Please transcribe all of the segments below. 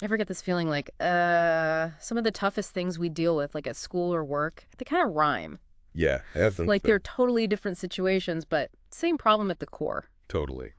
Ever get this feeling like, some of the toughest things we deal with, like at school or work, they kind of rhyme. Yeah, I think Like so. they're totally different situations, but same problem at the core. Totally.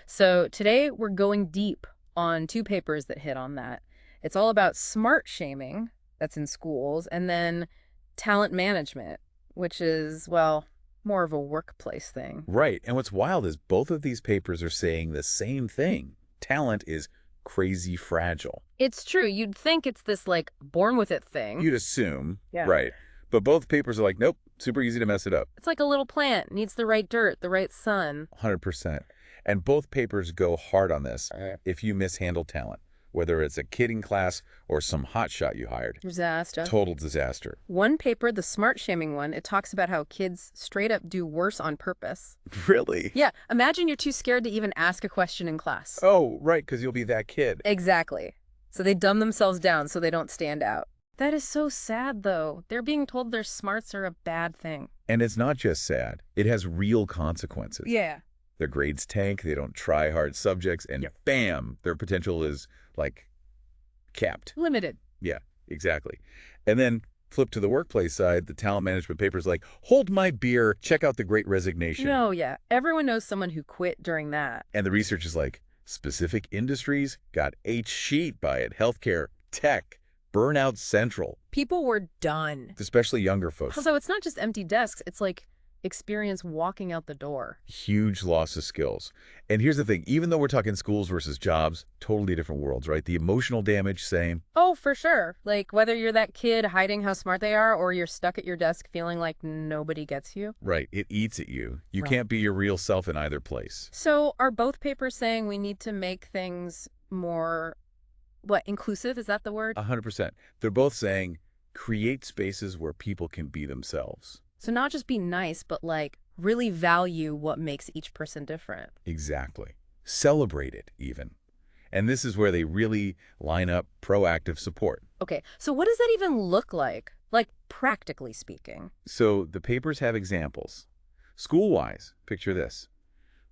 So today we're going deep on two papers that hit on that. It's all about smart shaming, that's in schools, and then talent management, which is, well, more of a workplace thing. Right. And what's wild is both of these papers are saying the same thing. Talent is crazy fragile. It's true. You'd think it's this like born with it thing. You'd assume, Yeah. right. But both papers are like, nope, super easy to mess it up. It's like a little plant, needs the right dirt, the right sun. 100%. And both papers go hard on this Uh, if you mishandle talent, whether it's a kid in class or some hotshot you hired. Disaster. Total disaster. One paper, the smart shaming one, it talks about how kids straight up do worse on purpose. Really? Yeah, imagine you're too scared to even ask a question in class. Oh, right, because you'll be that kid. Exactly. So they dumb themselves down so they don't stand out. That is so sad, though. They're being told their smarts are a bad thing. And it's not just sad. It has real consequences. Yeah. Their grades tank, they don't try hard subjects, and Yep. bam, their potential is, like, capped. Limited. Yeah, exactly. And then flip to the workplace side, the talent management paper's like, hold my beer, check out the Great Resignation. No, yeah. Everyone knows someone who quit during that. And the research is like, specific industries got H sheet by it, healthcare, tech, burnout central, People were done. especially younger folks. So it's not just empty desks, it's like experience walking out the door. Huge loss of skills. And here's the thing, even though we're talking schools versus jobs, totally different worlds, right? The emotional damage, same. Oh, for sure. Like whether you're that kid hiding how smart they are or you're stuck at your desk feeling like nobody gets you. Right, it eats at you. You Right. can't be your real self in either place. So are both papers saying we need to make things more, what, inclusive? Is that the word? 100%. They're both saying, create spaces where people can be themselves. So not just be nice, but like really value what makes each person different. Exactly. Celebrate it, even. And this is where they really line up proactive support. Okay, so what does that even look like? Like practically speaking. So the papers have examples. School-wise, picture this.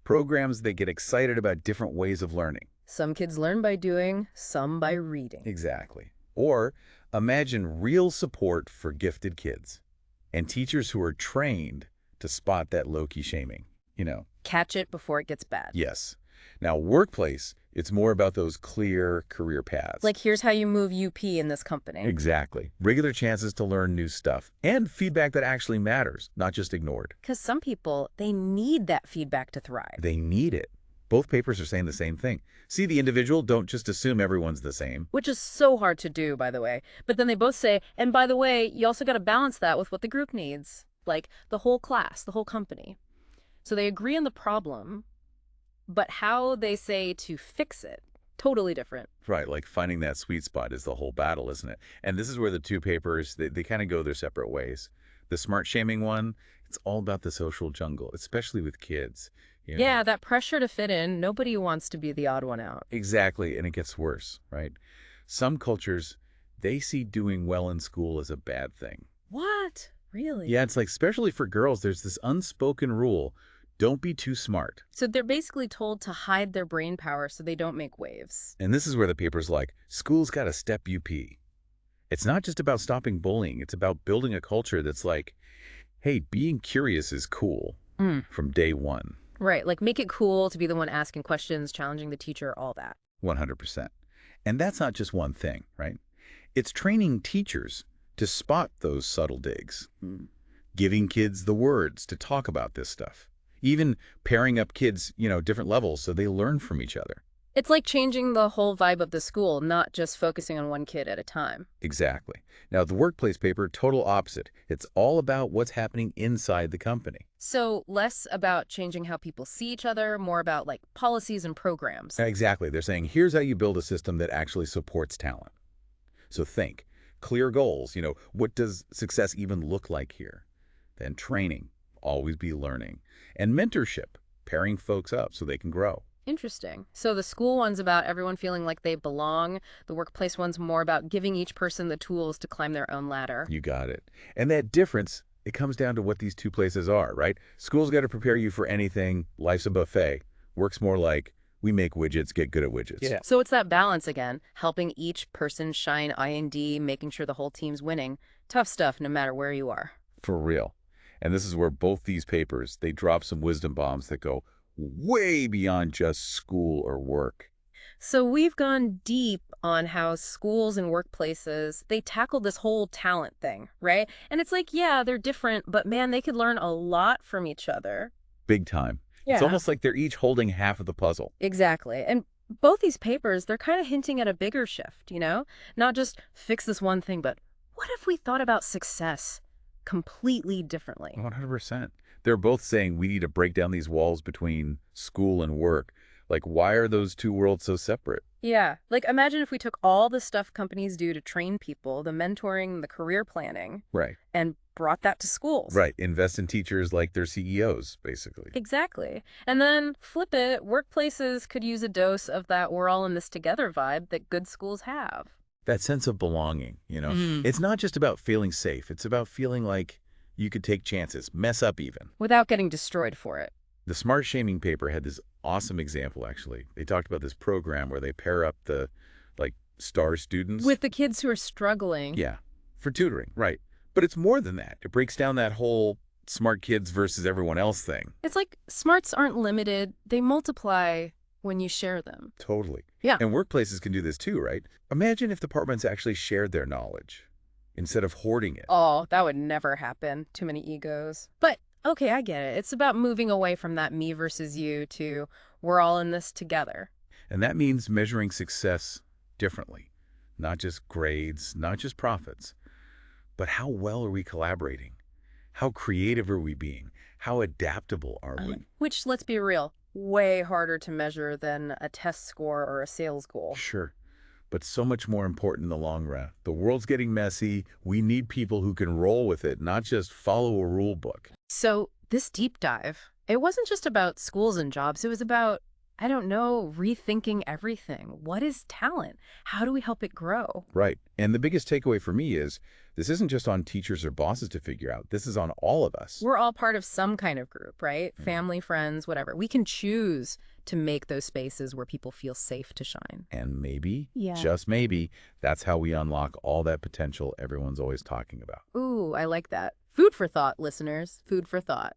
Programs that get excited about different ways of learning. Some kids learn by doing, some by reading. Exactly. Or imagine real support for gifted kids and teachers who are trained to spot that low-key shaming. Catch it before it gets bad. Yes. Now, workplace, it's more about those clear career paths. Like here's how you move UP in this company. Exactly. Regular chances to learn new stuff and feedback that actually matters, not just ignored. Because some people, they need that feedback to thrive. They need it. Both papers are saying the same thing. See the individual, don't just assume everyone's the same. Which is so hard to do, by the way. But then they both say, and by the way, you also got to balance that with what the group needs. Like the whole class, the whole company. So they agree on the problem, but how they say to fix it, totally different. Right, like finding that sweet spot is the whole battle, isn't it? And this is where the two papers, they kind of go their separate ways. The smart shaming one, it's all about the social jungle, especially with kids. Yeah, that pressure to fit in, nobody wants to be the odd one out. Exactly, and it gets worse, right? Some cultures, they see doing well in school as a bad thing. What? Really? Yeah, it's like, especially for girls, there's this unspoken rule, don't be too smart. So they're basically told to hide their brain power so they don't make waves. And this is where the paper's like, school's got to step UP. It's not just about stopping bullying, it's about building a culture that's like, hey, being curious is cool from day one. Right, like make it cool to be the one asking questions, challenging the teacher, all that. 100%. And that's not just one thing, right? It's training teachers to spot those subtle digs, giving kids the words to talk about this stuff, even pairing up kids, different levels so they learn from each other. It's like changing the whole vibe of the school, not just focusing on one kid at a time. Exactly. Now, the workplace paper, total opposite. It's all about what's happening inside the company. So less about changing how people see each other, more about like policies and programs. Exactly. They're saying, here's how you build a system that actually supports talent. So think, clear goals. What does success even look like here? Then training, always be learning. And mentorship, pairing folks up so they can grow. Interesting. So the school one's about everyone feeling like they belong. The workplace one's more about giving each person the tools to climb their own ladder. You got it. And that difference, it comes down to what these two places are, right? School's got to prepare you for anything. Life's a buffet. Work's more like, We make widgets, get good at widgets. Yeah. So it's that balance again, helping each person shine I&D, making sure the whole team's winning. Tough stuff no matter where you are. For real. And this is where both these papers, they drop some wisdom bombs that go way beyond just school or work. So we've gone deep on how schools and workplaces, they tackle this whole talent thing, right? And it's like, yeah, they're different, but man, they could learn a lot from each other. Big time. It's Yeah. almost like they're each holding half of the puzzle. Exactly. And both these papers, they're kind of hinting at a bigger shift, Not just fix this one thing, but what if we thought about success completely differently? 100%. They're both saying we need to break down these walls between school and work. Like, why are those two worlds so separate? Yeah. Like, imagine if we took all the stuff companies do to train people, the mentoring, the career planning, Right. and brought that to schools. Right. Invest in teachers like they're CEOs, basically. Exactly. And then flip it, workplaces could use a dose of that we're all in this together vibe that good schools have. That sense of belonging, Mm. It's not just about feeling safe. It's about feeling like you could take chances, mess up even. Without getting destroyed for it. The Smart Shaming paper had this awesome example, actually. They talked about this program where they pair up the, like, star students. With the kids who are struggling. Yeah, for tutoring, right. But it's more than that. It breaks down that whole smart kids versus everyone else thing. It's like smarts aren't limited. They multiply when you share them. Totally. Yeah. And workplaces can do this too, right? Imagine if departments actually shared their knowledge instead of hoarding it. Oh, that would never happen. Too many egos. But okay, I get it. It's about moving away from that me versus you to we're all in this together. And that means measuring success differently. Not just grades, not just profits, but how well are we collaborating? How creative are we being? How adaptable are we? Which, let's be real, way harder to measure than a test score or a sales goal. Sure, but so much more important in the long run. The world's getting messy. We need people who can roll with it, not just follow a rule book. So this deep dive, it wasn't just about schools and jobs. It was about, I don't know, rethinking everything. What is talent? How do we help it grow? Right. And the biggest takeaway for me is this isn't just on teachers or bosses to figure out. This is on all of us. We're all part of some kind of group, right? Family, friends, whatever. We can choose to make those spaces where people feel safe to shine. And maybe, Yeah. just maybe, that's how we unlock all that potential everyone's always talking about. Ooh, I like that. Food for thought, listeners. Food for thought.